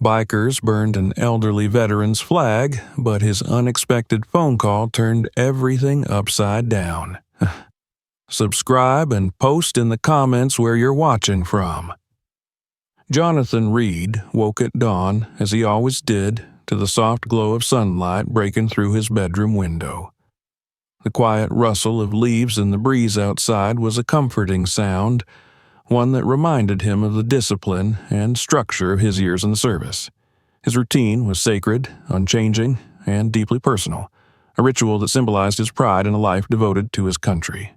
Bikers burned an elderly veteran's flag, but his unexpected phone call turned everything upside down. Subscribe and post in the comments where you're watching from. Jonathan Reed woke at dawn, as he always did, to the soft glow of sunlight breaking through his bedroom window. The quiet rustle of leaves in the breeze outside was a comforting sound, one that reminded him of the discipline and structure of his years in the service. His routine was sacred, unchanging, and deeply personal, a ritual that symbolized his pride in a life devoted to his country.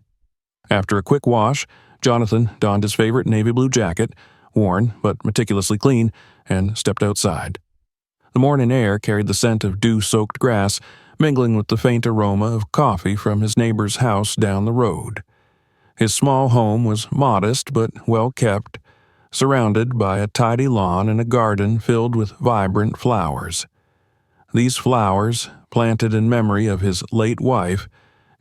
After a quick wash, Jonathan donned his favorite navy blue jacket, worn but meticulously clean, and stepped outside. The morning air carried the scent of dew-soaked grass, mingling with the faint aroma of coffee from his neighbor's house down the road. His small home was modest but well-kept, surrounded by a tidy lawn and a garden filled with vibrant flowers. These flowers, planted in memory of his late wife,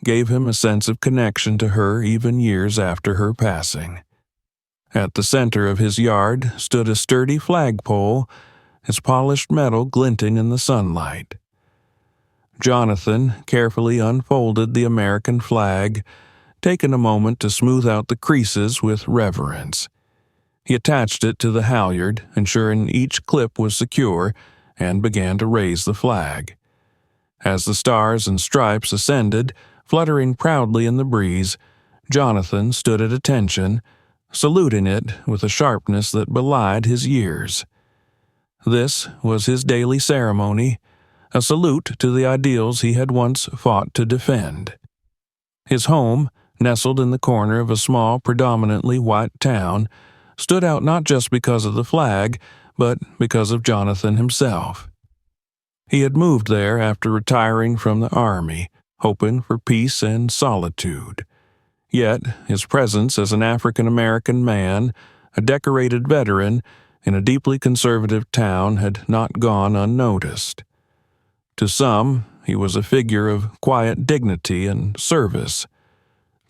gave him a sense of connection to her even years after her passing. At the center of his yard stood a sturdy flagpole, its polished metal glinting in the sunlight. Jonathan carefully unfolded the American flag, taking a moment to smooth out the creases with reverence. He attached it to the halyard, ensuring each clip was secure, and began to raise the flag. As the stars and stripes ascended, fluttering proudly in the breeze, Jonathan stood at attention, saluting it with a sharpness that belied his years. This was his daily ceremony, a salute to the ideals he had once fought to defend. His home, nestled in the corner of a small, predominantly white town, stood out not just because of the flag, but because of Jonathan himself. He had moved there after retiring from the Army, hoping for peace and solitude. Yet, his presence as an African-American man, a decorated veteran, in a deeply conservative town had not gone unnoticed. To some, he was a figure of quiet dignity and service.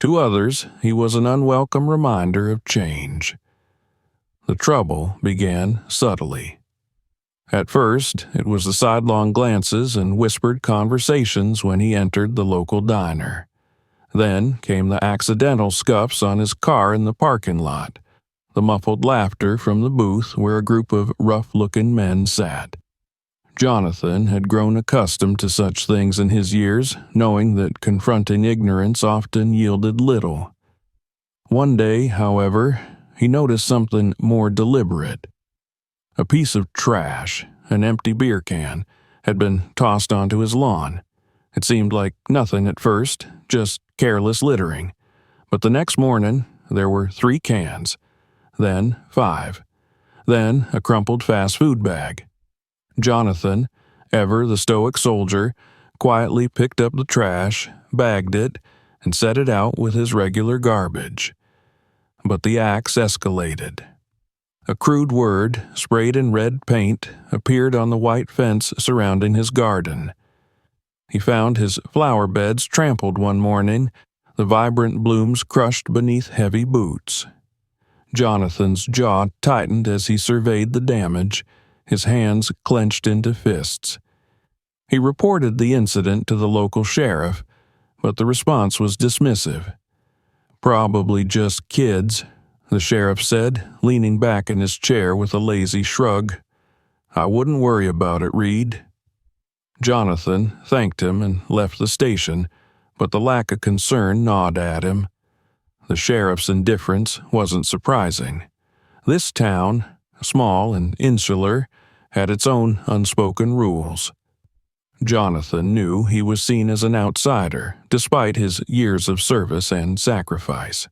To others, he was an unwelcome reminder of change. The trouble began subtly. At first, it was the sidelong glances and whispered conversations when he entered the local diner. Then came the accidental scuffs on his car in the parking lot, the muffled laughter from the booth where a group of rough-looking men sat. Jonathan had grown accustomed to such things in his years, knowing that confronting ignorance often yielded little. One day, however, he noticed something more deliberate. A piece of trash, an empty beer can, had been tossed onto his lawn. It seemed like nothing at first, just careless littering. But the next morning, there were 3 cans, then 5, then a crumpled fast food bag. Jonathan, ever the stoic soldier, quietly picked up the trash, bagged it, and set it out with his regular garbage. But the acts escalated. A crude word, sprayed in red paint, appeared on the white fence surrounding his garden. He found his flower beds trampled one morning, the vibrant blooms crushed beneath heavy boots. Jonathan's jaw tightened as he surveyed the damage, his hands clenched into fists. He reported the incident to the local sheriff, but the response was dismissive. "Probably just kids," the sheriff said, leaning back in his chair with a lazy shrug. "I wouldn't worry about it, Reed." Jonathan thanked him and left the station, but the lack of concern gnawed at him. The sheriff's indifference wasn't surprising. This town, small and insular, had its own unspoken rules. Jonathan knew he was seen as an outsider, despite his years of service and sacrifice.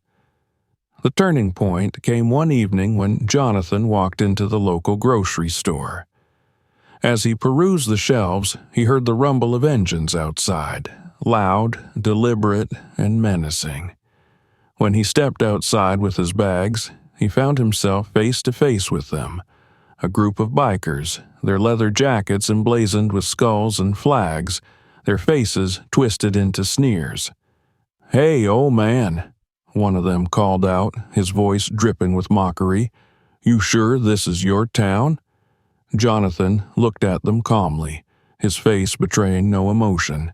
The turning point came one evening when Jonathan walked into the local grocery store. As he perused the shelves, he heard the rumble of engines outside, loud, deliberate, and menacing. When he stepped outside with his bags, he found himself face to face with them, a group of bikers, their leather jackets emblazoned with skulls and flags, their faces twisted into sneers. "Hey, old man," one of them called out, his voice dripping with mockery. "You sure this is your town?" Jonathan looked at them calmly, his face betraying no emotion.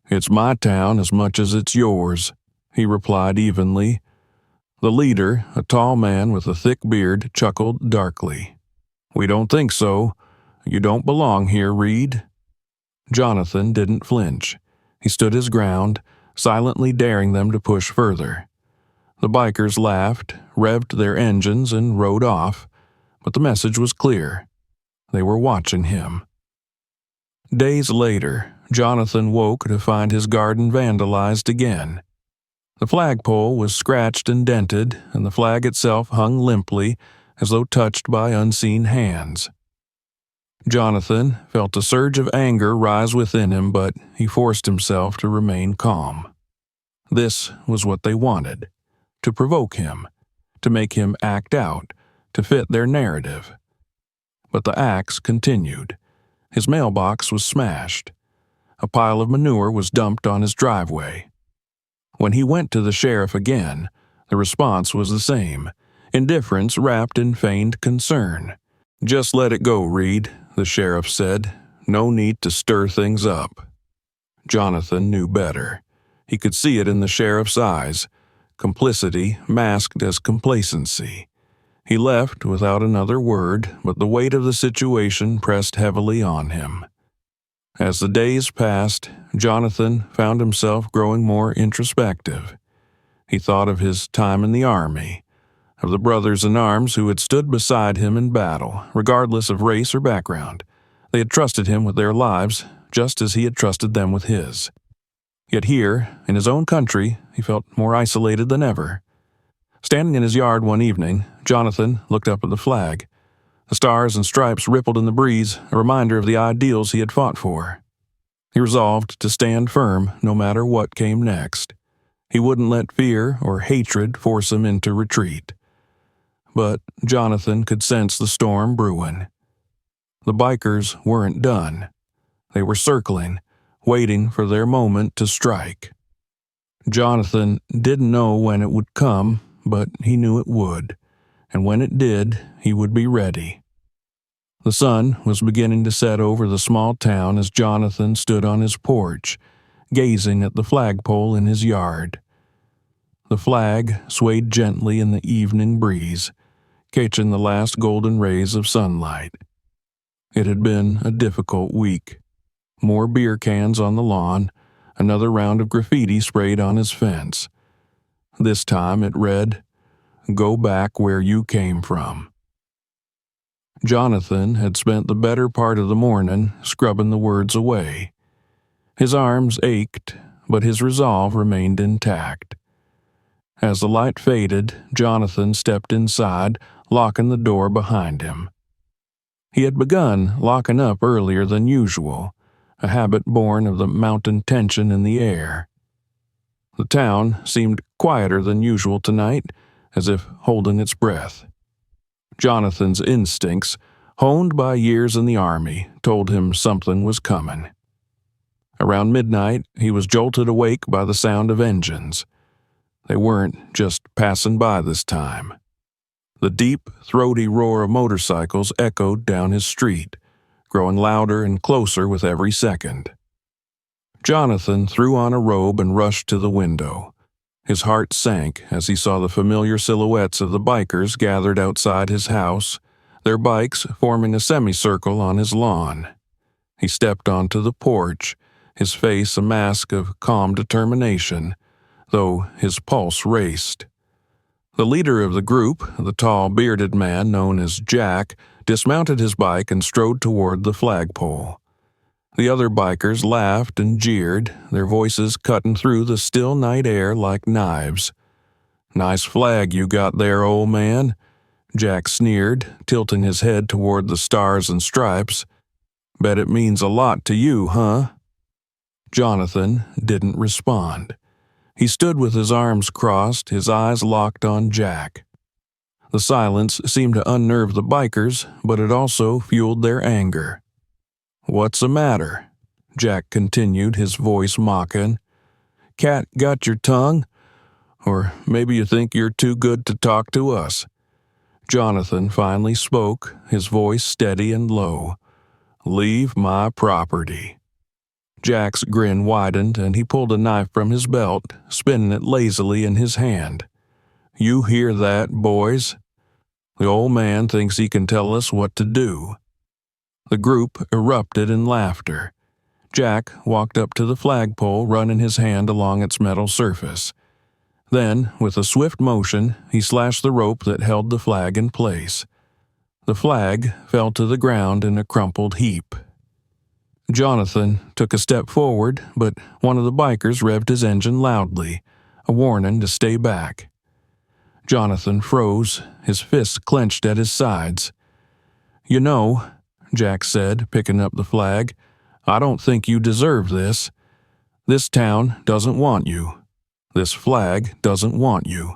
"It's my town as much as it's yours," he replied evenly. The leader, a tall man with a thick beard, chuckled darkly. "We don't think so. You don't belong here, Reed." Jonathan didn't flinch. He stood his ground, silently daring them to push further. The bikers laughed, revved their engines, and rode off, but the message was clear. They were watching him. Days later, Jonathan woke to find his garden vandalized again. The flagpole was scratched and dented, and the flag itself hung limply, as though touched by unseen hands. Jonathan felt a surge of anger rise within him, but he forced himself to remain calm. This was what they wanted, to provoke him, to make him act out, to fit their narrative. But the acts continued. His mailbox was smashed. A pile of manure was dumped on his driveway. When he went to the sheriff again, the response was the same, indifference wrapped in feigned concern. "Just let it go, Reed," the sheriff said. "No need to stir things up." Jonathan knew better. He could see it in the sheriff's eyes, complicity masked as complacency. He left without another word, but the weight of the situation pressed heavily on him. As the days passed, Jonathan found himself growing more introspective. He thought of his time in the army, of the brothers in arms who had stood beside him in battle, regardless of race or background. They had trusted him with their lives, just as he had trusted them with his. Yet here, in his own country, he felt more isolated than ever. Standing in his yard one evening, Jonathan looked up at the flag. The stars and stripes rippled in the breeze, a reminder of the ideals he had fought for. He resolved to stand firm no matter what came next. He wouldn't let fear or hatred force him into retreat. But Jonathan could sense the storm brewing. The bikers weren't done. They were circling, waiting for their moment to strike. Jonathan didn't know when it would come, but he knew it would, and when it did, he would be ready. The sun was beginning to set over the small town as Jonathan stood on his porch, gazing at the flagpole in his yard. The flag swayed gently in the evening breeze, catching the last golden rays of sunlight. It had been a difficult week. More beer cans on the lawn, another round of graffiti sprayed on his fence. This time it read, "Go back where you came from." Jonathan had spent the better part of the morning scrubbing the words away. His arms ached, but his resolve remained intact. As the light faded, Jonathan stepped inside, locking the door behind him. He had begun locking up earlier than usual, a habit born of the mountain tension in the air. The town seemed quieter than usual tonight, as if holding its breath. Jonathan's instincts, honed by years in the army, told him something was coming. Around midnight, he was jolted awake by the sound of engines. They weren't just passing by this time. The deep, throaty roar of motorcycles echoed down his street, growing louder and closer with every second. Jonathan threw on a robe and rushed to the window. His heart sank as he saw the familiar silhouettes of the bikers gathered outside his house, their bikes forming a semicircle on his lawn. He stepped onto the porch, his face a mask of calm determination, though his pulse raced. The leader of the group, the tall, bearded man known as Jack, dismounted his bike and strode toward the flagpole. The other bikers laughed and jeered, their voices cutting through the still night air like knives. "Nice flag you got there, old man," Jack sneered, tilting his head toward the stars and stripes. "Bet it means a lot to you, huh?" Jonathan didn't respond. He stood with his arms crossed, his eyes locked on Jack. The silence seemed to unnerve the bikers, but it also fueled their anger. "What's the matter?" Jack continued, his voice mocking. "Cat got your tongue? Or maybe you think you're too good to talk to us?" Jonathan finally spoke, his voice steady and low. "Leave my property." Jack's grin widened and he pulled a knife from his belt, spinning it lazily in his hand. "You hear that, boys? The old man thinks he can tell us what to do." The group erupted in laughter. Jack walked up to the flagpole, running his hand along its metal surface. Then, with a swift motion, he slashed the rope that held the flag in place. The flag fell to the ground in a crumpled heap. Jonathan took a step forward, but one of the bikers revved his engine loudly, a warning to stay back. Jonathan froze, his fists clenched at his sides. "You know," Jack said, picking up the flag, "I don't think you deserve this. This town doesn't want you. This flag doesn't want you."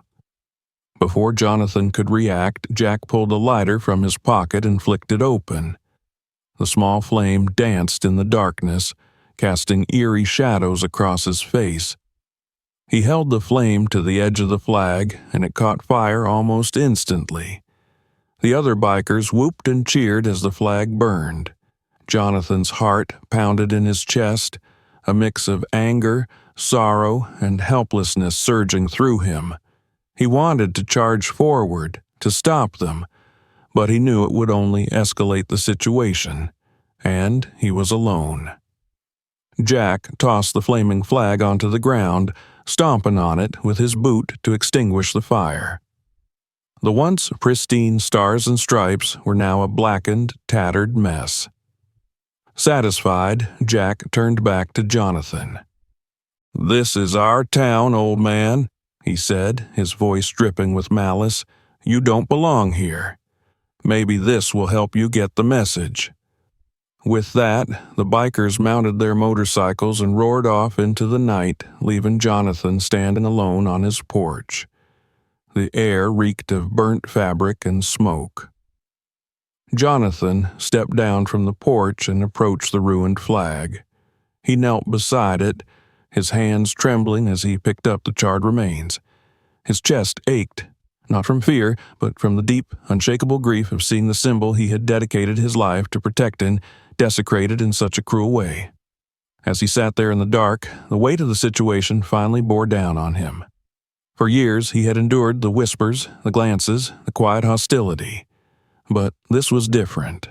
Before Jonathan could react, Jack pulled a lighter from his pocket and flicked it open. The small flame danced in the darkness, casting eerie shadows across his face. He held the flame to the edge of the flag, and it caught fire almost instantly. The other bikers whooped and cheered as the flag burned. Jonathan's heart pounded in his chest, a mix of anger, sorrow, and helplessness surging through him. He wanted to charge forward, to stop them, but he knew it would only escalate the situation, and he was alone. Jack tossed the flaming flag onto the ground, stomping on it with his boot to extinguish the fire. The once pristine stars and stripes were now a blackened, tattered mess. Satisfied, Jack turned back to Jonathan. "This is our town, old man," he said, his voice dripping with malice. "You don't belong here. Maybe this will help you get the message." With that, the bikers mounted their motorcycles and roared off into the night, leaving Jonathan standing alone on his porch. The air reeked of burnt fabric and smoke. Jonathan stepped down from the porch and approached the ruined flag. He knelt beside it, his hands trembling as he picked up the charred remains. His chest ached, not from fear, but from the deep, unshakable grief of seeing the symbol he had dedicated his life to protecting desecrated in such a cruel way. As he sat there in the dark, the weight of the situation finally bore down on him. For years he had endured the whispers, the glances, the quiet hostility. But this was different.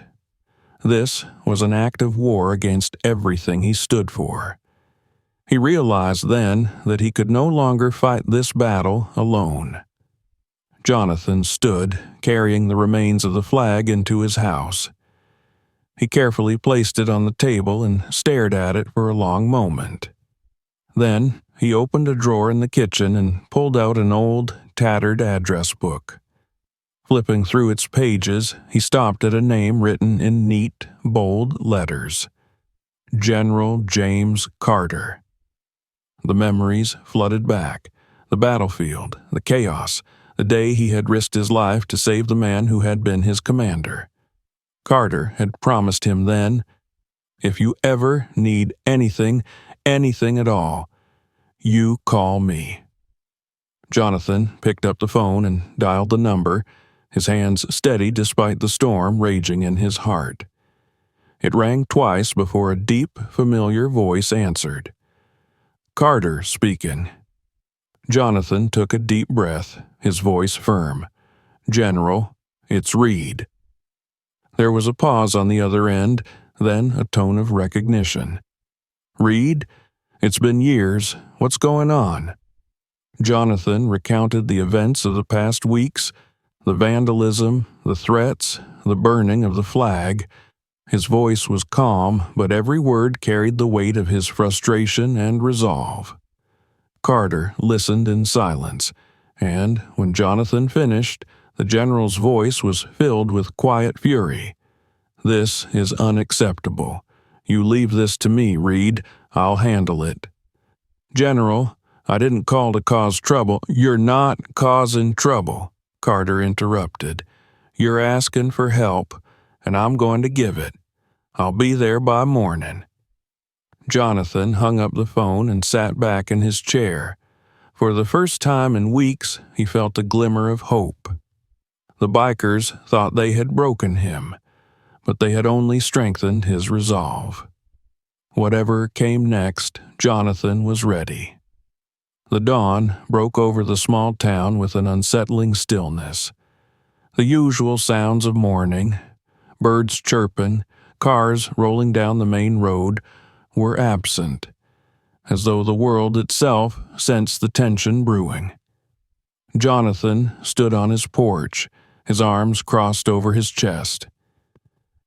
This was an act of war against everything he stood for. He realized then that he could no longer fight this battle alone. Jonathan stood, carrying the remains of the flag into his house. He carefully placed it on the table and stared at it for a long moment. Then he opened a drawer in the kitchen and pulled out an old, tattered address book. Flipping through its pages, he stopped at a name written in neat, bold letters. General James Carter. The memories flooded back. The battlefield, the chaos, the day he had risked his life to save the man who had been his commander. Carter had promised him then, "If you ever need anything at all, you call me." Jonathan picked up the phone and dialed the number, his hands steady despite the storm raging in his heart. It rang twice before a deep, familiar voice answered. "Carter speaking." Jonathan took a deep breath, his voice firm. "General, it's Reed." There was a pause on the other end, then a tone of recognition. "Reed? It's been years. What's going on?" Jonathan recounted the events of the past weeks, the vandalism, the threats, the burning of the flag. His voice was calm, but every word carried the weight of his frustration and resolve. Carter listened in silence, and when Jonathan finished, the general's voice was filled with quiet fury. "This is unacceptable. You leave this to me, Reed. I'll handle it." "General, I didn't call to cause trouble." "You're not causing trouble," Carter interrupted. "You're asking for help, and I'm going to give it. I'll be there by morning." Jonathan hung up the phone and sat back in his chair. For the first time in weeks, he felt a glimmer of hope. The bikers thought they had broken him, but they had only strengthened his resolve. Whatever came next, Jonathan was ready. The dawn broke over the small town with an unsettling stillness. The usual sounds of morning, birds chirping, cars rolling down the main road, were absent, as though the world itself sensed the tension brewing. Jonathan stood on his porch, his arms crossed over his chest.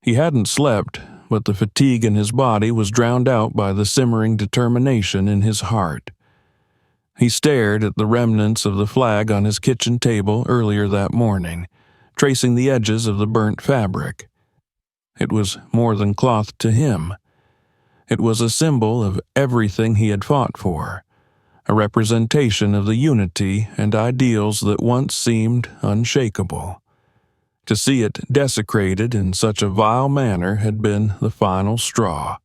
He hadn't slept, but the fatigue in his body was drowned out by the simmering determination in his heart. He stared at the remnants of the flag on his kitchen table earlier that morning, tracing the edges of the burnt fabric. It was more than cloth to him. It was a symbol of everything he had fought for, a representation of the unity and ideals that once seemed unshakable. To see it desecrated in such a vile manner had been the final straw.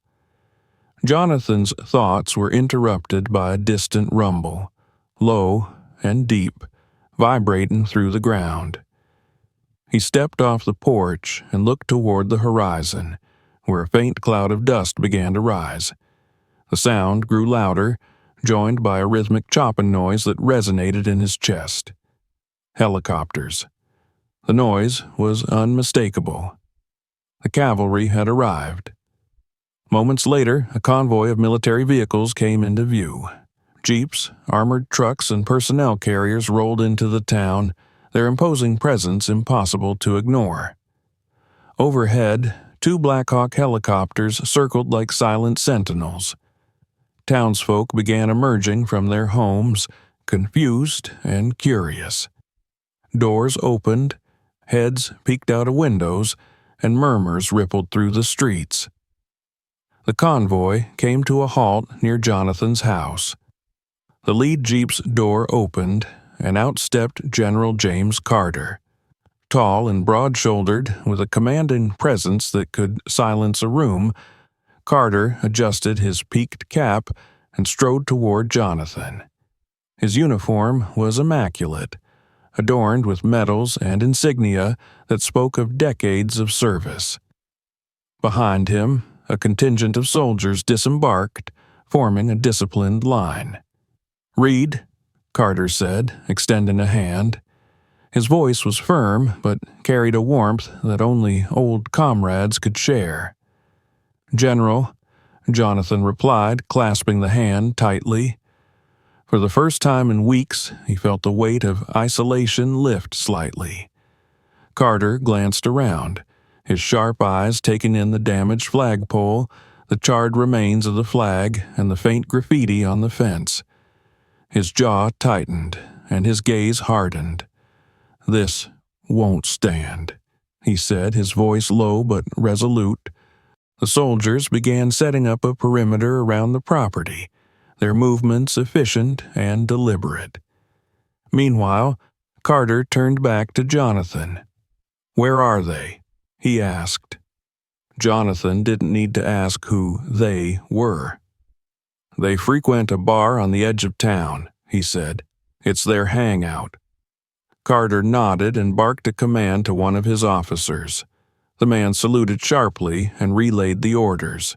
Jonathan's thoughts were interrupted by a distant rumble, low and deep, vibrating through the ground. He stepped off the porch and looked toward the horizon, where a faint cloud of dust began to rise. The sound grew louder, joined by a rhythmic chopping noise that resonated in his chest. Helicopters. The noise was unmistakable. The cavalry had arrived. Moments later, a convoy of military vehicles came into view. Jeeps, armored trucks, and personnel carriers rolled into the town, their imposing presence impossible to ignore. Overhead, 2 Black Hawk helicopters circled like silent sentinels. Townsfolk began emerging from their homes, confused and curious. Doors opened, heads peeked out of windows, and murmurs rippled through the streets. The convoy came to a halt near Jonathan's house. The lead jeep's door opened, and out stepped General James Carter. Tall and broad-shouldered, with a commanding presence that could silence a room, Carter adjusted his peaked cap and strode toward Jonathan. His uniform was immaculate, adorned with medals and insignia that spoke of decades of service. Behind him, a contingent of soldiers disembarked, forming a disciplined line. "Read," Carter said, extending a hand. His voice was firm, but carried a warmth that only old comrades could share. "General," Jonathan replied, clasping the hand tightly. For the first time in weeks, he felt the weight of isolation lift slightly. Carter glanced around, his sharp eyes taking in the damaged flagpole, the charred remains of the flag, and the faint graffiti on the fence. His jaw tightened, and his gaze hardened. "This won't stand," he said, his voice low but resolute. The soldiers began setting up a perimeter around the property, their movements efficient and deliberate. Meanwhile, Carter turned back to Jonathan. "Where are they?" he asked. Jonathan didn't need to ask who they were. "They frequent a bar on the edge of town," he said. "It's their hangout." Carter nodded and barked a command to one of his officers. The man saluted sharply and relayed the orders.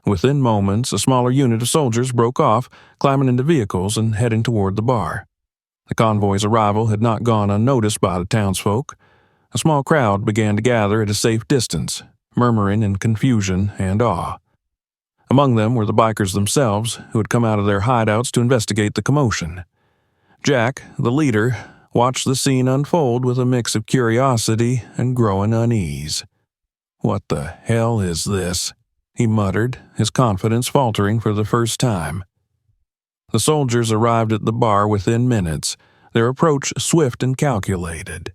Within moments, a smaller unit of soldiers broke off, climbing into vehicles and heading toward the bar. The convoy's arrival had not gone unnoticed by the townsfolk. A small crowd began to gather at a safe distance, murmuring in confusion and awe. Among them were the bikers themselves, who had come out of their hideouts to investigate the commotion. Jack, the leader, watched the scene unfold with a mix of curiosity and growing unease. "What the hell is this?" he muttered, his confidence faltering for the first time. The soldiers arrived at the bar within minutes, their approach swift and calculated.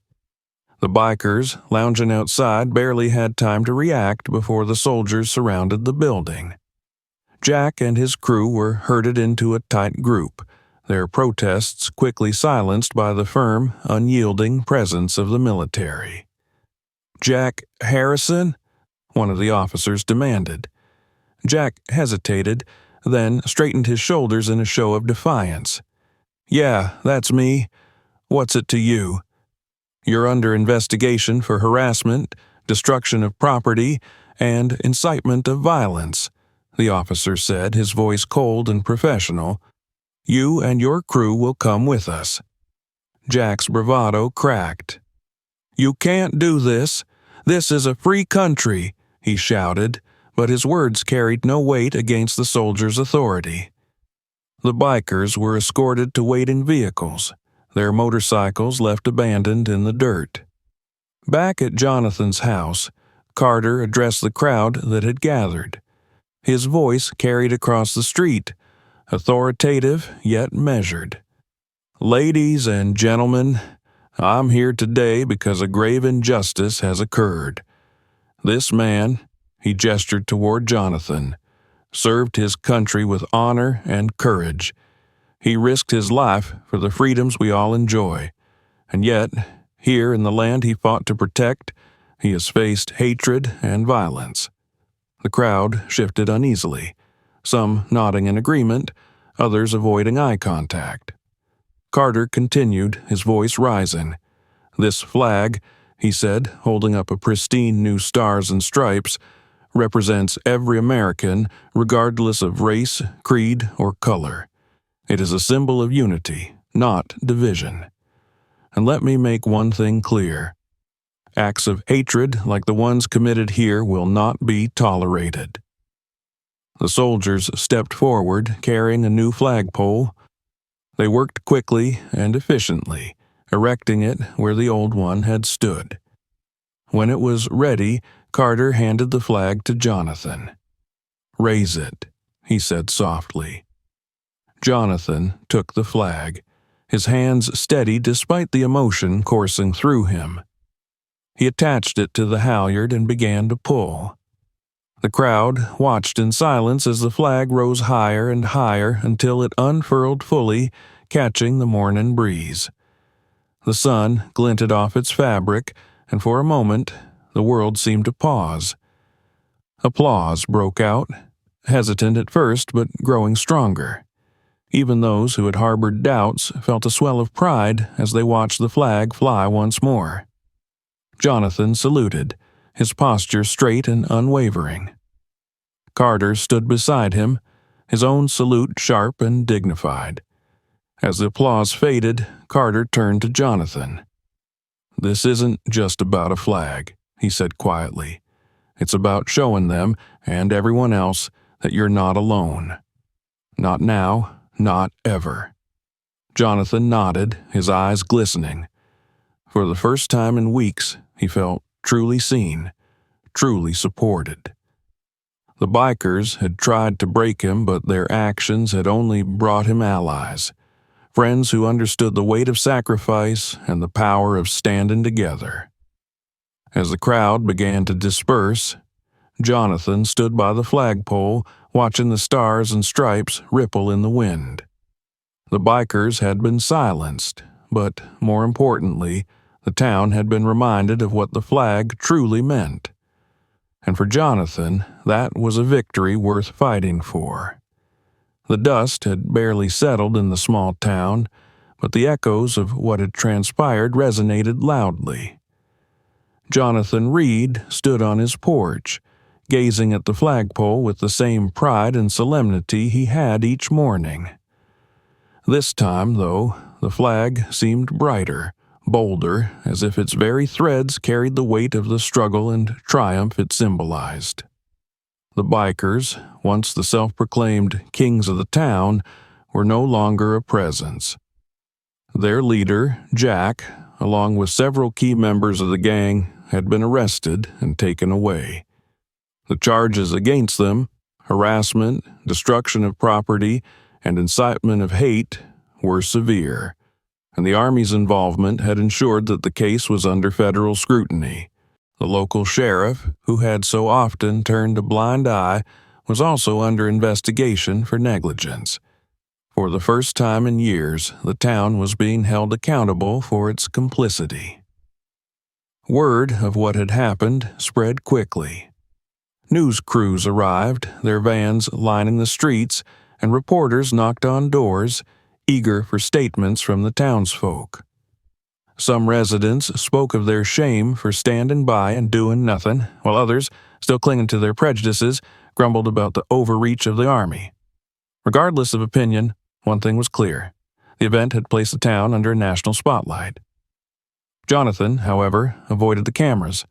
The bikers, lounging outside, barely had time to react before the soldiers surrounded the building. Jack and his crew were herded into a tight group, their protests quickly silenced by the firm, unyielding presence of the military. "Jack Harrison?" one of the officers demanded. Jack hesitated, then straightened his shoulders in a show of defiance. "Yeah, that's me. What's it to you?" You're under investigation for harassment, destruction of property, and incitement of violence," the officer said, his voice cold and professional. "You and your crew will come with us." Jack's bravado cracked. "You can't do this. This is a free country," he shouted, but his words carried no weight against the soldiers' authority. The bikers were escorted to waiting vehicles, their motorcycles left abandoned in the dirt. Back at Jonathan's house, Carter addressed the crowd that had gathered. His voice carried across the street, authoritative yet measured. "Ladies and gentlemen, I'm here today because a grave injustice has occurred. This man," he gestured toward Jonathan, "served his country with honor and courage. He risked his life for the freedoms we all enjoy. And yet, here in the land he fought to protect, he has faced hatred and violence." The crowd shifted uneasily, some nodding in agreement, others avoiding eye contact. Carter continued, his voice rising. "This flag," he said, holding up a pristine new stars and stripes, "represents every American, regardless of race, creed, or color. It is a symbol of unity, not division. And let me make one thing clear. Acts of hatred like the ones committed here will not be tolerated." The soldiers stepped forward, carrying a new flagpole. They worked quickly and efficiently, erecting it where the old one had stood. When it was ready, Carter handed the flag to Jonathan. "Raise it," he said softly. Jonathan took the flag, his hands steady despite the emotion coursing through him. He attached it to the halyard and began to pull. The crowd watched in silence as the flag rose higher and higher until it unfurled fully, catching the morning breeze. The sun glinted off its fabric, and for a moment the world seemed to pause. Applause broke out, hesitant at first but growing stronger. Even those who had harbored doubts felt a swell of pride as they watched the flag fly once more. Jonathan saluted, his posture straight and unwavering. Carter stood beside him, his own salute sharp and dignified. As the applause faded, Carter turned to Jonathan. "This isn't just about a flag," he said quietly. "It's about showing them, and everyone else, that you're not alone. Not now, not ever." Jonathan nodded, his eyes glistening. For the first time in weeks, he felt truly seen, truly supported. The bikers had tried to break him, but their actions had only brought him allies, friends who understood the weight of sacrifice and the power of standing together. As the crowd began to disperse, Jonathan stood by the flagpole, watching the stars and stripes ripple in the wind. The bikers had been silenced, but more importantly, the town had been reminded of what the flag truly meant. And for Jonathan, that was a victory worth fighting for. The dust had barely settled in the small town, but the echoes of what had transpired resonated loudly. Jonathan Reed stood on his porch, gazing at the flagpole with the same pride and solemnity he had each morning. This time, though, the flag seemed brighter, bolder, as if its very threads carried the weight of the struggle and triumph it symbolized. The bikers, once the self-proclaimed kings of the town, were no longer a presence. Their leader, Jack, along with several key members of the gang, had been arrested and taken away. The charges against them, harassment, destruction of property, and incitement of hate, were severe, and the Army's involvement had ensured that the case was under federal scrutiny. The local sheriff, who had so often turned a blind eye, was also under investigation for negligence. For the first time in years, the town was being held accountable for its complicity. Word of what had happened spread quickly. News crews arrived, their vans lining the streets, and reporters knocked on doors, eager for statements from the townsfolk. Some residents spoke of their shame for standing by and doing nothing, while others, still clinging to their prejudices, grumbled about the overreach of the army. Regardless of opinion, one thing was clear. The event had placed the town under a national spotlight. Jonathan, however, avoided the cameras.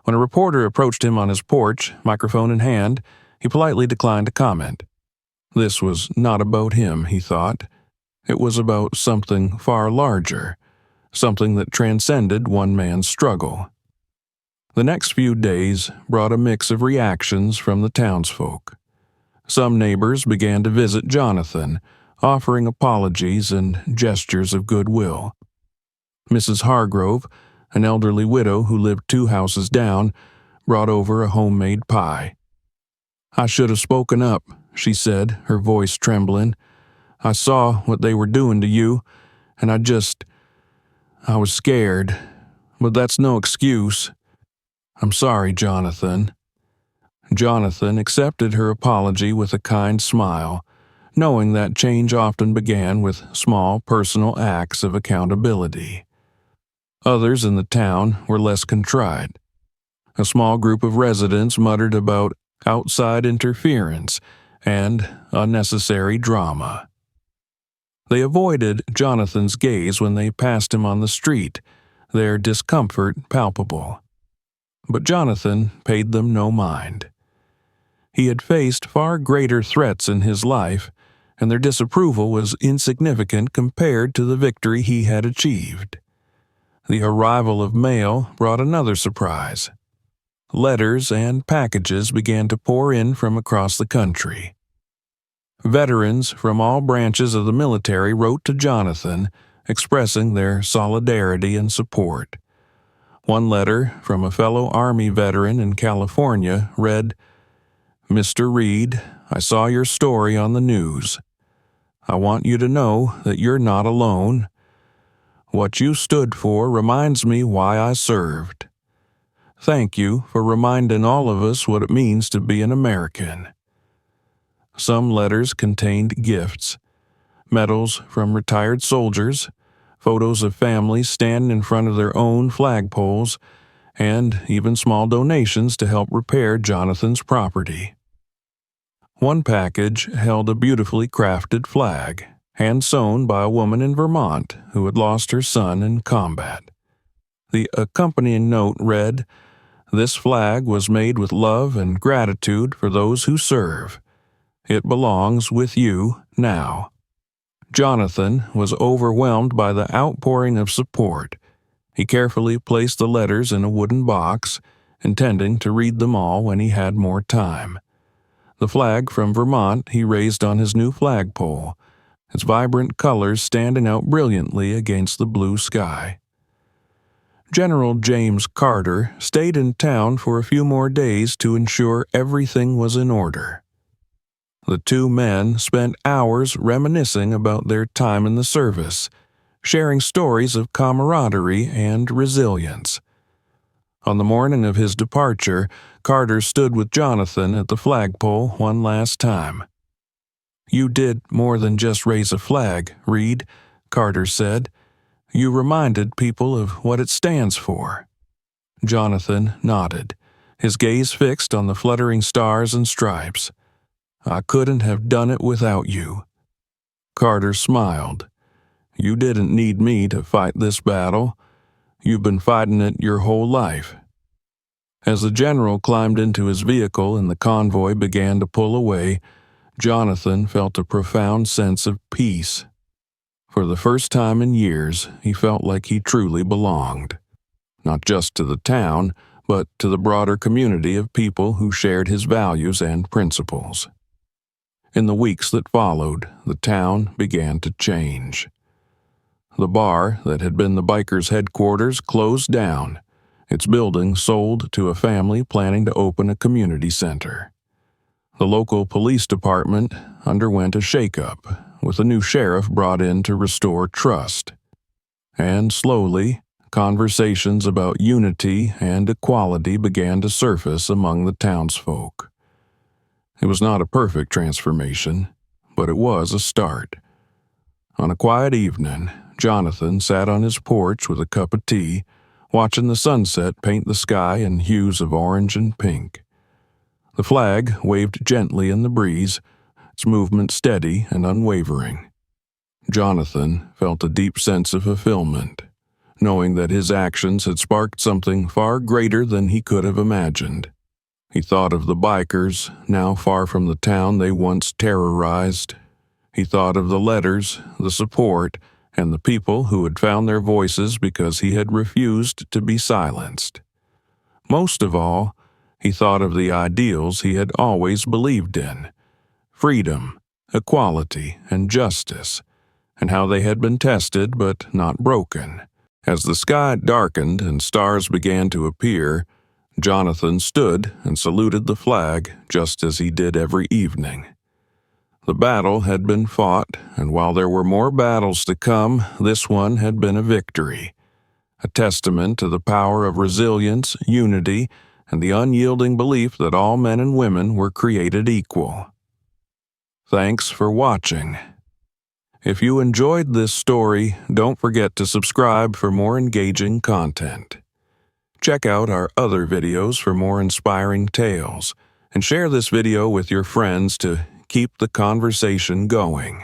When a reporter approached him on his porch, microphone in hand, he politely declined to comment. This was not about him, he thought. It was about something far larger, something that transcended one man's struggle. The next few days brought a mix of reactions from the townsfolk. Some neighbors began to visit Jonathan, offering apologies and gestures of goodwill. Mrs. Hargrove, an elderly widow who lived 2 houses down, brought over a homemade pie. "I should have spoken up," she said, her voice trembling. "I saw what they were doing to you, and I was scared. But that's no excuse." "I'm sorry, Jonathan." Jonathan accepted her apology with a kind smile, knowing that change often began with small personal acts of accountability. Others in the town were less contrite. A small group of residents muttered about outside interference and unnecessary drama. They avoided Jonathan's gaze when they passed him on the street, their discomfort palpable. But Jonathan paid them no mind. He had faced far greater threats in his life, and their disapproval was insignificant compared to the victory he had achieved. The arrival of mail brought another surprise. Letters and packages began to pour in from across the country. Veterans from all branches of the military wrote to Jonathan, expressing their solidarity and support. One letter from a fellow Army veteran in California read, "Mr. Reed, I saw your story on the news. I want you to know that you're not alone. What you stood for reminds me why I served. Thank you for reminding all of us what it means to be an American." Some letters contained gifts, medals from retired soldiers, photos of families standing in front of their own flagpoles, and even small donations to help repair Jonathan's property. One package held a beautifully crafted flag, hand-sewn by a woman in Vermont who had lost her son in combat. The accompanying note read, "This flag was made with love and gratitude for those who serve. It belongs with you now." Jonathan was overwhelmed by the outpouring of support. He carefully placed the letters in a wooden box, intending to read them all when he had more time. The flag from Vermont he raised on his new flagpole, its vibrant colors standing out brilliantly against the blue sky. General James Carter stayed in town for a few more days to ensure everything was in order. The 2 men spent hours reminiscing about their time in the service, sharing stories of camaraderie and resilience. On the morning of his departure, Carter stood with Jonathan at the flagpole one last time. "You did more than just raise a flag, Reed," Carter said. "You reminded people of what it stands for." Jonathan nodded, his gaze fixed on the fluttering stars and stripes. "I couldn't have done it without you." Carter smiled. "You didn't need me to fight this battle. You've been fighting it your whole life." As the general climbed into his vehicle and the convoy began to pull away, Jonathan felt a profound sense of peace. For the first time in years, he felt like he truly belonged, not just to the town, but to the broader community of people who shared his values and principles. In the weeks that followed, the town began to change. The bar that had been the bikers' headquarters closed down, its building sold to a family planning to open a community center. The local police department underwent a shakeup, with a new sheriff brought in to restore trust. And slowly, conversations about unity and equality began to surface among the townsfolk. It was not a perfect transformation, but it was a start. On a quiet evening, Jonathan sat on his porch with a cup of tea, watching the sunset paint the sky in hues of orange and pink. The flag waved gently in the breeze, its movement steady and unwavering. Jonathan felt a deep sense of fulfillment, knowing that his actions had sparked something far greater than he could have imagined. He thought of the bikers, now far from the town they once terrorized. He thought of the letters, the support, and the people who had found their voices because he had refused to be silenced. Most of all, he thought of the ideals he had always believed in: freedom, equality, and justice, and how they had been tested but not broken. As the sky darkened and stars began to appear, Jonathan stood and saluted the flag just as he did every evening. The battle had been fought, and while there were more battles to come, this one had been a victory, a testament to the power of resilience, unity, and the unyielding belief that all men and women were created equal. Thanks for watching. If you enjoyed this story, don't forget to subscribe for more engaging content. Check out our other videos for more inspiring tales, and share this video with your friends to keep the conversation going.